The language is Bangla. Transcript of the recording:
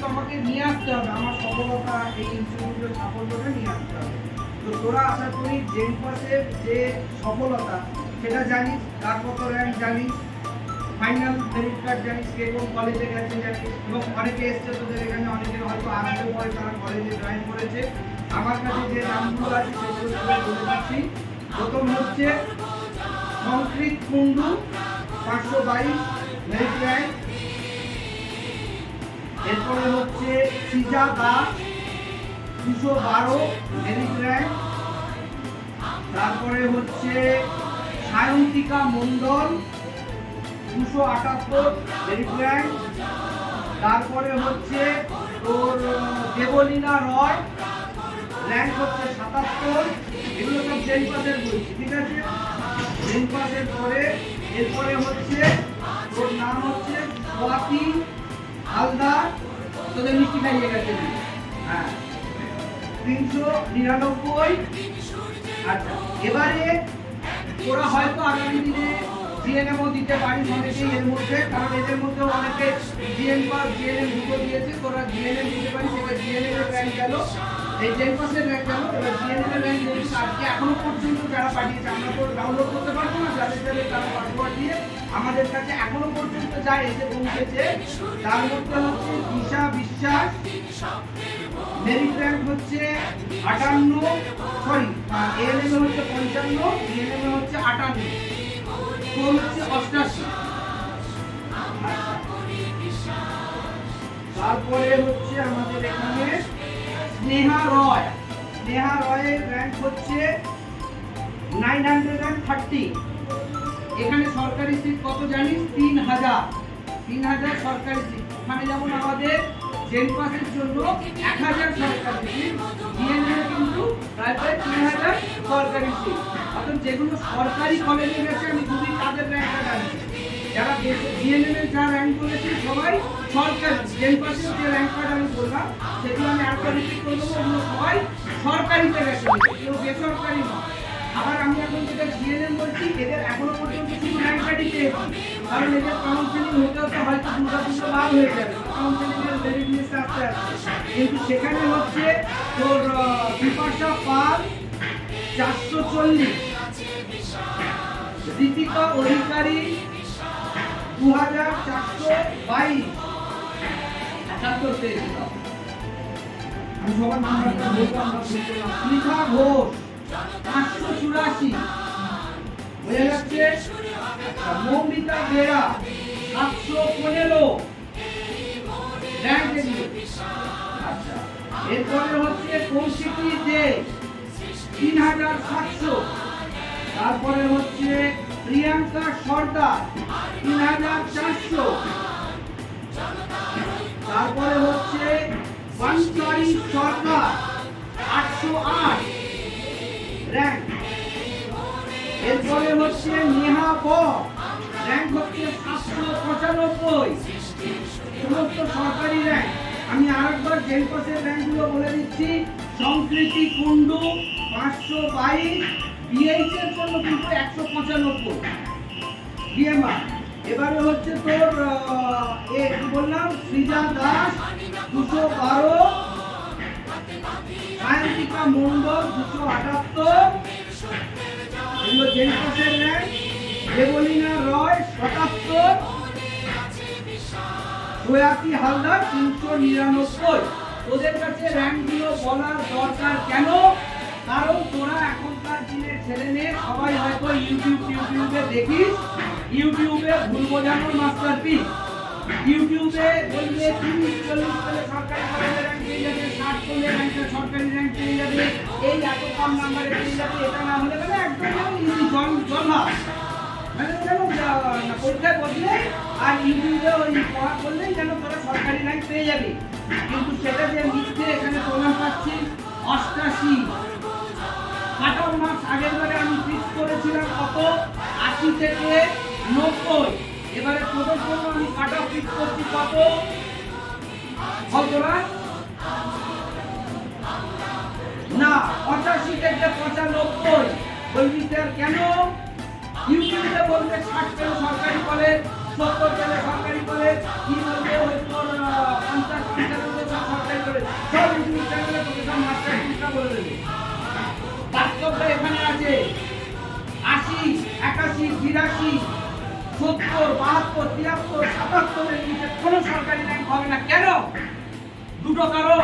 কিন্তু আমাকে নিয়ে আসতে হবে, আমার সফলতা এই ইনস্টিটিউটের সাফল্যটা নিয়ে আসতে হবে। তো তোরা আশা করি জেন পাসের যে সফলতা সেটা জানিস, কার কত র্যাঙ্ক জানিস, ফাইনাল মেরিট কার্ড জানিস, কে কোন কলেজে গেছে জানিস, এবং অনেকে এসছে তোদের এখানে, অনেকে হয়তো আসতে পরে তারা কলেজে জয়েন করেছে। আমার কাছে যে নামগুলো আছে সেগুলো তোদের বলে দিচ্ছি। প্রথম হচ্ছে সংকৃত কুন্ডু 522 মেরিট র্যাঙ্ক। এরপরে হচ্ছে সিজা দাস 212 মেরিট র্যাঙ্ক। তারপরে হচ্ছে সায়ন্তিকা মণ্ডল 278 মেরিট র্যাঙ্ক। তারপরে হচ্ছে তোর দেবলীনা রয় র্যাঙ্ক হচ্ছে 77। এগুলো সব জেন পাসের বলছি, ঠিক আছে? জেন পাসের পরে এরপরে হচ্ছে তোর নাম হচ্ছে স্বাতি হালদার, তোদের মিষ্টি খাইয়ে গেছে, হ্যাঁ, 399। আচ্ছা, এবারে তোরা হয়তো আগামী দিনে জিএনএমও দিতে পারিস অনেকেই এর মধ্যে, কারণ এদের মধ্যে অনেকে জিএন পাস জিএনএম দুটো দিয়েছে, তোরা জিএনএম দিতে পারিস। এবার জিএনএম এর র্যাঙ্ক গেল, এই জেন পাসের র্যাঙ্ক গেল, এবার জিএনএম এর র্যাঙ্ক যদি আজকে এখনো পর্যন্ত যারা পাঠিয়েছে, আমরা তো ডাউনলোড করতে পারবো না, যাদের যাদের তারা পাসওয়ার্ড দিয়ে আমাদের কাছে এখনো পর্যন্ত যা এসে পৌঁছেছে, তার মধ্যে হচ্ছে দিশা বিশ্বাস মেরিট র্যাঙ্ক হচ্ছে 58, সরি এএনএম হচ্ছে 55, ডিএনএম হচ্ছে 58, কোন হচ্ছে 88। তারপরে হচ্ছে আমাদের এখানে স্নেহা রয়ের র্যাঙ্ক হচ্ছে 930। এখানে সরকারি সিট কত জানিস? 3000 সরকারি সিট। ওখানে যেমন আমাদের জেন পাসের জন্য 1000 সরকারি সিট, ডিএনএম কিন্তু প্রায় 3000 সরকারি সিট। অর্থাৎ যেগুলো সরকারি কলেজে গেছে আমি যদি তাদের র্যাঙ্কটা জানি, যারা ডিএনএম এর যা র্যাঙ্ক করেছে সবাই সরকারি। জেন পাসের যে র্যাঙ্ক কার্ড আমি বললাম সেগুলো আমি আরেকটা রিপিট করে দেবো, ওগুলো সবাই সরকারিতে গেছে, কেউ বেসরকারি নয়। আবার আমি এখন যেটা জিএনএম বলছি, এদের এখনো পর্যন্ত শুধু র্যাঙ্ক কার্ডই পেয়েছি, কারণ এদের কাউন্সেলিং হতে হতে হয়তো দুর্গাপুজো বার হয়ে যাবে, কাউন্সেলিং এর মেরিট লিস্ট আসতে আসতে। কিন্তু সেখানে হচ্ছে তোর বিপাশা পাল 440, দীপিকা অধিকারী 2422, 78 পেয়েছিল। আমি সবার নাম্বারটা বললাম না, শিখা ঘোষ 584, হয়ে যাচ্ছে। মৌমিতা বেরা 715 র্যাঙ্ক এগুলো। আচ্ছা, এরপরে হচ্ছে কৌশিকী দে 3700। তারপরে হচ্ছে প্রিয়াঙ্কা সর্দার 3400। তারপরে হচ্ছে বানসারি সরকার 808 র্যাঙ্ক। এরপরে হচ্ছে নেহা বক র্যাঙ্ক হচ্ছে 795, সমস্ত সরকারি র্যাঙ্ক। আমি আরেকবার জেন পাসের র্যাঙ্কগুলো বলে দিচ্ছি। সংকৃতি কুন্ডু 522, বিএইচ এর জন্য কিন্তু 195 বিএমআর। এবারে হচ্ছে তোর কি বললাম, সৃজা দাস 212, সায়ন্তিকা মণ্ডল 278, এগুলো জেন পাসের র্যাঙ্ক। দেবলীনা রয় 77, সোয়াতি হালদার 399। ওদের কাছে র্যাঙ্কগুলো বলার দরকার কেন? কারণ তোরা এখনকার দিনের ছেলে মেয়ে সবাই হয়তো ইউটিউবে দেখিস, ইউটিউবে ভুল বোঝানোর মাস্টারপিস। ইউটিউবে বলবে 30-40 পেলে সরকারি কলেজে র্যাঙ্ক পেয়ে যাবে, 60 পেলে র্যাঙ্কে সরকারি র্যাঙ্ক পেয়ে যাবে, এই এত কম নাম্বারে পেয়ে যাবে, এটা না হলে মানে একদম ইজি জলভা, মানে যেন পরীক্ষায় বসলে আর ইউটিউবে ওই পড়া করলেই যেন তোরা সরকারি র্যাঙ্ক পেয়ে যাবে। কিন্তু সেটা যে মিথ্যে, এখানে প্রমাণ পাচ্ছি 88 কাট অফ মার্কস। আগের বারে আমি ফিক্স করেছিলাম কত, 80 থেকে 90। এবারে তোদের জন্য আমি কাট অফ ফিক্স করছি কত, তোরা না 85 থেকে 95। বলবি স্যার কেন? ইউটিউবে বলবে 60 পেলে সরকারি কলেজ, 70 পেলে সরকারি কলেজ, কি বলবে ওই তোর 50-55 করে দেবে। বাস্তবটা এখানে আছে 80, 81, 82, 70, 72, 73, 77 এর নিচে কোনো সরকারি র্যাঙ্ক হবে না। কেন? দুটো কারণ।